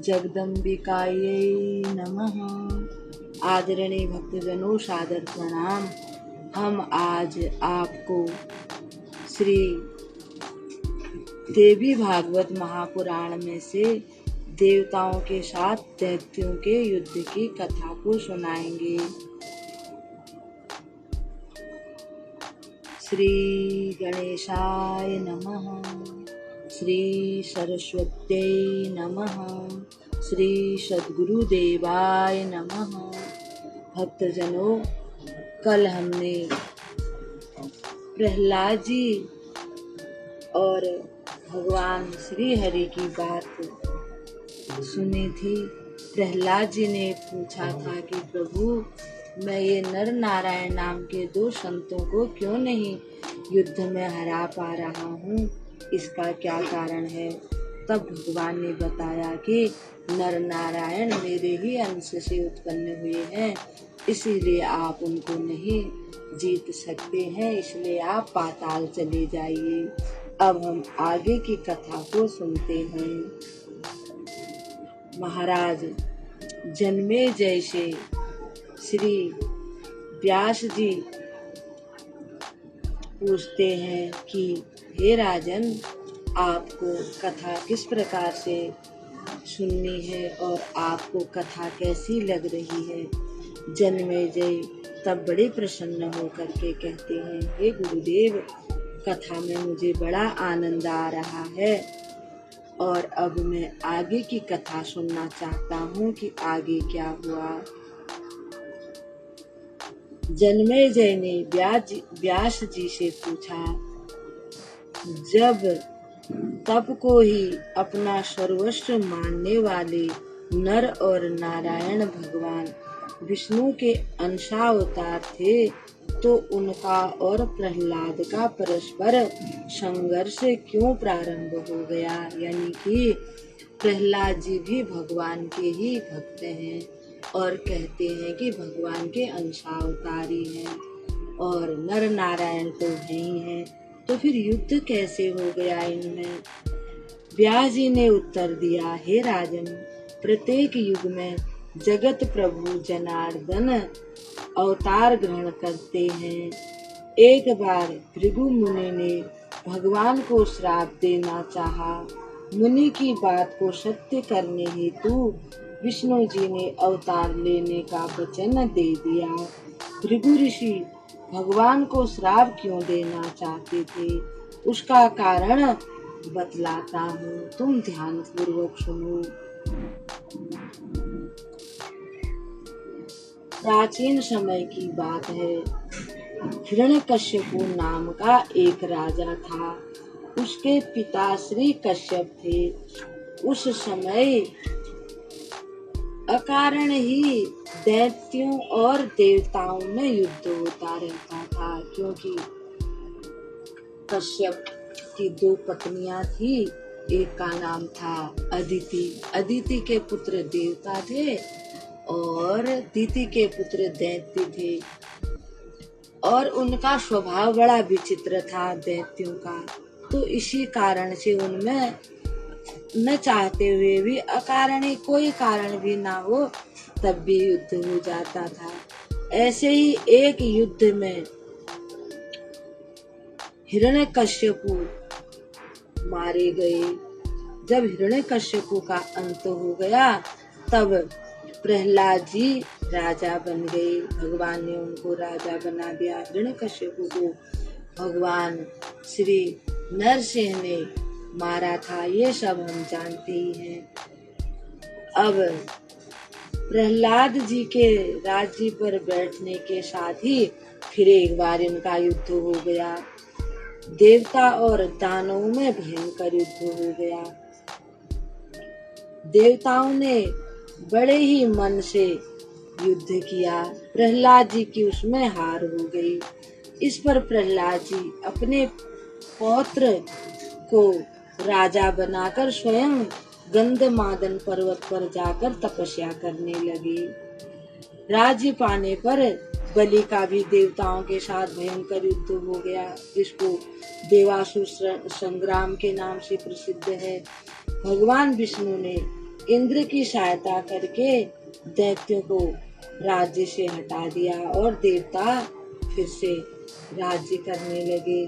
जगदम्बिकायै नमः। आदरणीय भक्तजनों, सादर प्रणाम। हम आज आपको श्री देवी भागवत महापुराण में से देवताओं के साथ दैत्यों के युद्ध की कथा को सुनाएंगे। श्री गणेशाय नमः। श्री सरस्वत्यै नमः। श्री सद्गुरुदेवाय नमः। भक्तजनों, कल हमने प्रहलाद जी और भगवान श्री हरि की बात सुनी थी। प्रहलाद जी ने पूछा था कि प्रभु, मैं ये नर नारायण नाम के दो संतों को क्यों नहीं युद्ध में हरा पा रहा हूँ, इसका क्या कारण है। तब भगवान ने बताया कि नर नारायण मेरे ही अंश से उत्पन्न हुए हैं, इसीलिए आप उनको नहीं जीत सकते हैं, इसलिए आप पाताल चले जाइए। अब हम आगे की कथा को सुनते हैं। महाराज जन्मेजय से श्री व्यास जी पूछते हैं कि हे राजन, आपको कथा किस प्रकार से सुननी है और आपको कथा कैसी लग रही है। जन्मेजय तब बड़े प्रसन्न होकर के कहते हैं, हे गुरुदेव, कथा में मुझे बड़ा आनंद आ रहा है और अब मैं आगे की कथा सुनना चाहता हूँ कि आगे क्या हुआ। जन्मेजय ने व्यास जी से पूछा, जब तप को ही अपना सर्वस्व मानने वाले नर और नारायण भगवान विष्णु के अंशावतार थे, तो उनका और प्रहलाद का परस्पर संघर्ष क्यों प्रारंभ हो गया। यानी कि प्रहलाद जी भी भगवान के ही भक्त हैं और कहते हैं कि भगवान के अंशावतारी हैं और नर नारायण तो नहीं हैं, तो फिर युद्ध कैसे हो गया इनमें। व्यास जी ने उत्तर दिया, हे राजन, प्रत्येक युग में जगत प्रभु जनार्दन अवतार ग्रहण करते हैं। एक बार भृगु मुनि ने भगवान को श्राप देना चाहा। मुनि की बात को सत्य करने हेतु विष्णु जी ने अवतार लेने का वचन दे दिया। भृगु ऋषि भगवान को श्राप क्यों देना चाहते थे, उसका कारण बतलाता हूँ, तुम ध्यान पूर्वक सुनो। प्राचीन समय की बात है। हिरण्यकश्यपु नाम का एक राजा था। उसके पिता श्री कश्यप थे। उस समय अकारण ही दैत्यों और देवताओं में युद्ध होता रहता था, क्योंकि कश्यप की दो पत्नियां थी। एक का नाम था अदिति। अदिति के पुत्र देवता थे और दिति के पुत्र दैत्य थे, और उनका स्वभाव बड़ा विचित्र था दैत्यों का। तो इसी कारण से उनमें न चाहते हुए भी अकारण ही, कोई कारण भी ना हो, तब भी युद्ध हो जाता था। ऐसे ही एक युद्ध में हिरण्यकश्यपु मारे गए। जब हिरण्यकश्यपु का अंत हो गया, तब प्रहलाद जी राजा बन गए। भगवान ने उनको राजा बना दिया। हिरण्यकश्यपु को भगवान श्री नरसिंह ने मारा था, ये सब हम जानते ही हैं। अब प्रहलाद जी के राज्य पर बैठने के साथ ही फिर एक बार इनका युद्ध हो गया। देवता और दानवों में भयंकर युद्ध हो गया। देवताओं ने बड़े ही मन से युद्ध किया। प्रहलाद जी की उसमें हार हो गई। इस पर प्रहलाद जी अपने पौत्र को राजा बनाकर स्वयं गंधमादन पर्वत पर जाकर तपस्या करने लगे। राज्य पाने पर बलि का भी देवताओं के साथ भयंकर युद्ध हो गया, जिसको देवासुर संग्राम के नाम से प्रसिद्ध है। भगवान विष्णु ने इंद्र की सहायता करके दैत्यों को राज्य से हटा दिया और देवता फिर से राज्य करने लगे।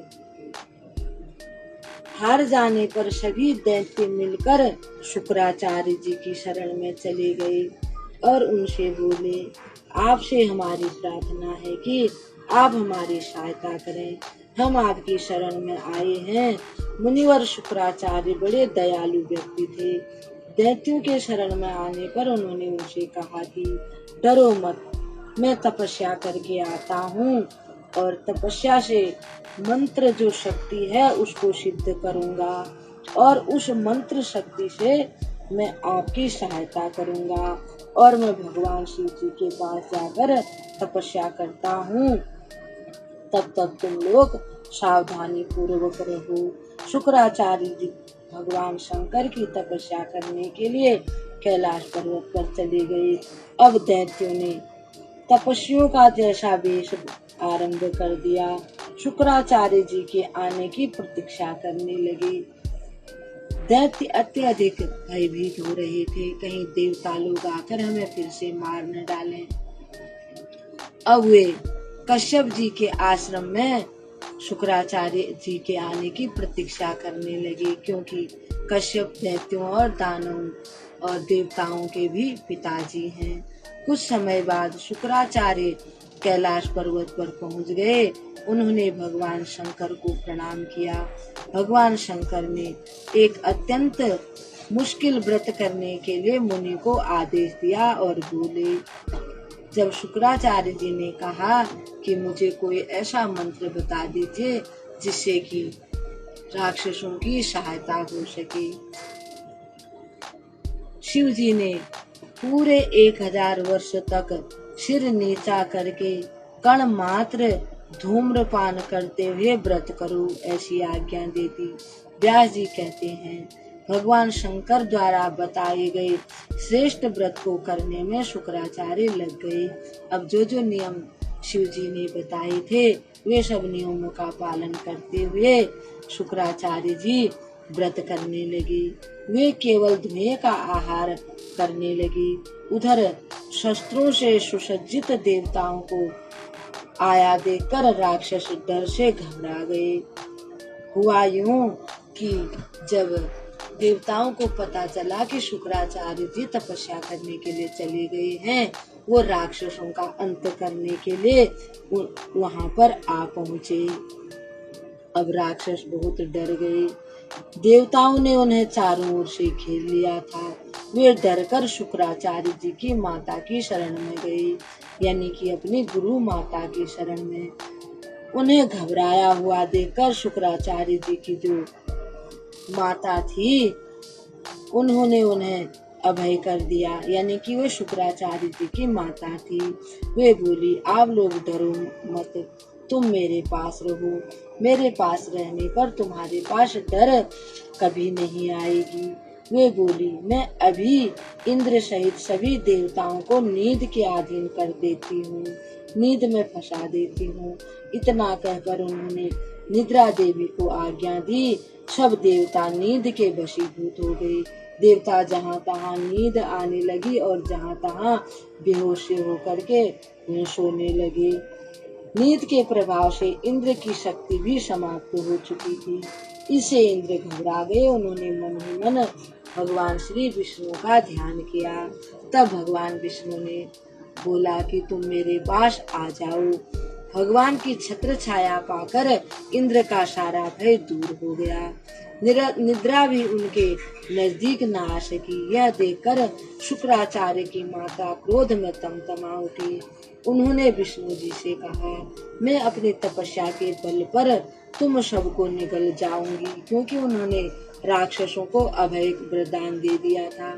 हार जाने पर सभी दैत्य मिलकर शुक्राचार्य जी की शरण में चले गए और उनसे बोले, आपसे हमारी प्रार्थना है कि आप हमारी सहायता करें, हम आपकी शरण में आए हैं। मुनिवर शुक्राचार्य बड़े दयालु व्यक्ति थे। दैत्यों के शरण में आने पर उन्होंने उनसे कहा कि डरो मत, मैं तपस्या करके आता हूँ और तपस्या से मंत्र जो शक्ति है उसको सिद्ध करूंगा और उस मंत्र शक्ति से मैं आपकी सहायता करूंगा और मैं भगवान शिव जी के पास जाकर तपस्या करता हूँ। तब तक तुम लोग सावधानी पूर्वक रहो। शुक्राचार्य जी भगवान शंकर की तपस्या करने के लिए कैलाश पर्वत पर चले गए। अब दैत्यों ने तपस्वियों का जैसा वेश आरंभ कर दिया। शुक्राचार्य जी के आने की प्रतीक्षा करने लगे। दैत्य अत्यधिक भयभीत हो रहे थे, कहीं देवता लोग आकर हमें फिर से मार न डालें। अब वे कश्यप जी के आश्रम में शुक्राचार्य जी के आने की प्रतीक्षा करने लगे, क्योंकि कश्यप दैत्यों और दानवों और देवताओं के भी पिताजी हैं। कुछ समय बाद शुक्राचार्य कैलाश पर्वत पर पहुंच गए। उन्होंने भगवान शंकर को प्रणाम किया। भगवान शंकर ने एक अत्यंत मुश्किल व्रत करने के लिए मुनि को आदेश दिया और बोले, जब शुक्राचार्य जी ने कहा कि मुझे कोई ऐसा मंत्र बता दीजिए जिससे कि राक्षसों की सहायता हो सके। शिव जी ने पूरे 1000 वर्ष तक सिर नीचा करके कण मात्र धूम्रपान करते हुए व्रत करो ऐसी आज्ञा दे दी। व्यास जी कहते हैं, भगवान शंकर द्वारा बताए गए श्रेष्ठ व्रत को करने में शुक्राचार्य लग गए। अब जो जो नियम शिव जी ने बताए थे वे सब नियमों का पालन करते हुए शुक्राचार्य जी व्रत करने लगे। वे केवल धुएं का आहार करने लगे। उधर शस्त्रों से सुसज्जित देवताओं को आया देखकर राक्षस डर से घबरा गए। हुआ यूं कि जब देवताओं को पता चला कि शुक्राचार्य जी तपस्या करने के लिए चले गए हैं, वो राक्षसों का अंत करने के लिए वहां पर आ पहुंचे। अब राक्षस बहुत डर गए। देवताओं ने उन्हें चारों ओर से घेर लिया था। वे डरकर शुक्राचार्य जी की माता की शरण में गए, यानी कि अपनी गुरु माता की शरण में। उन्हें घबराया हुआ देखकर शुक्राचार्य जी की जो माता थी उन्होंने उन्हें अभय कर दिया, यानी कि वे शुक्राचार्य जी की माता थी। वे बोली, आप लोग डरो मत, तुम मेरे पास रहो। मेरे पास रहने पर तुम्हारे पास डर कभी नहीं आएगी। वे बोली, मैं अभी इंद्र सहित सभी देवताओं को नींद के अधीन कर देती हूँ, नींद में फंसा देती हूँ। इतना कहकर उन्होंने निद्रा देवी को आज्ञा दी। सब देवता नींद के वशीभूत हो गए। देवता जहाँ तहाँ नींद आने लगी और जहाँ तहाँ बेहोश होकर के सोने लगे। नींद के प्रभाव से इंद्र की शक्ति भी समाप्त हो चुकी थी। इससे इंद्र घबरा गए। उन्होंने मन ही मन भगवान श्री विष्णु का ध्यान किया। तब भगवान विष्णु ने बोला कि तुम मेरे पास आ जाओ। भगवान की छत्र छाया पाकर इंद्र का सारा भय दूर हो गया। निद्रा भी उनके नजदीक न आ सकी। यह देखकर शुक्राचार्य की माता क्रोध में तमतमा उठी। उन्होंने विष्णु जी से कहा, मैं अपनी तपस्या के बल पर तुम सबको निगल जाऊंगी, क्योंकि उन्होंने राक्षसों को अभय वरदान दे दिया था।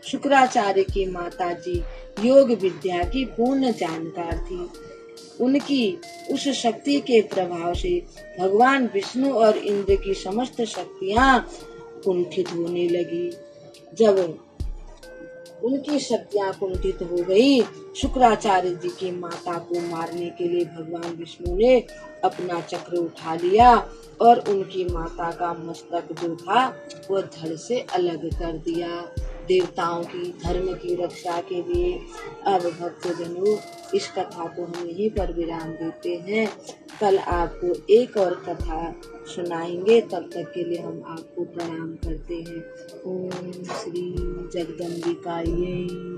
शुक्राचार्य की माता जी योग विद्या की पूर्ण जानकार थी। उनकी उस शक्ति के प्रभाव से भगवान विष्णु और इंद्र की समस्त शक्तियां कुंठित होने लगी। जब उनकी शक्तियां कुंठित हो गई, शुक्राचार्य जी की माता को मारने के लिए भगवान विष्णु ने अपना चक्र उठा लिया और उनकी माता का मस्तक जो था वो धड़ से अलग कर दिया। देवताओं की धर्म की रक्षा के लिए। अब भक्तजनों, इस कथा को हम यहीं पर विराम देते हैं। कल आपको एक और कथा सुनाएंगे, तब तक के लिए हम आपको प्रणाम करते हैं। ओम श्री जगदम्बिकायै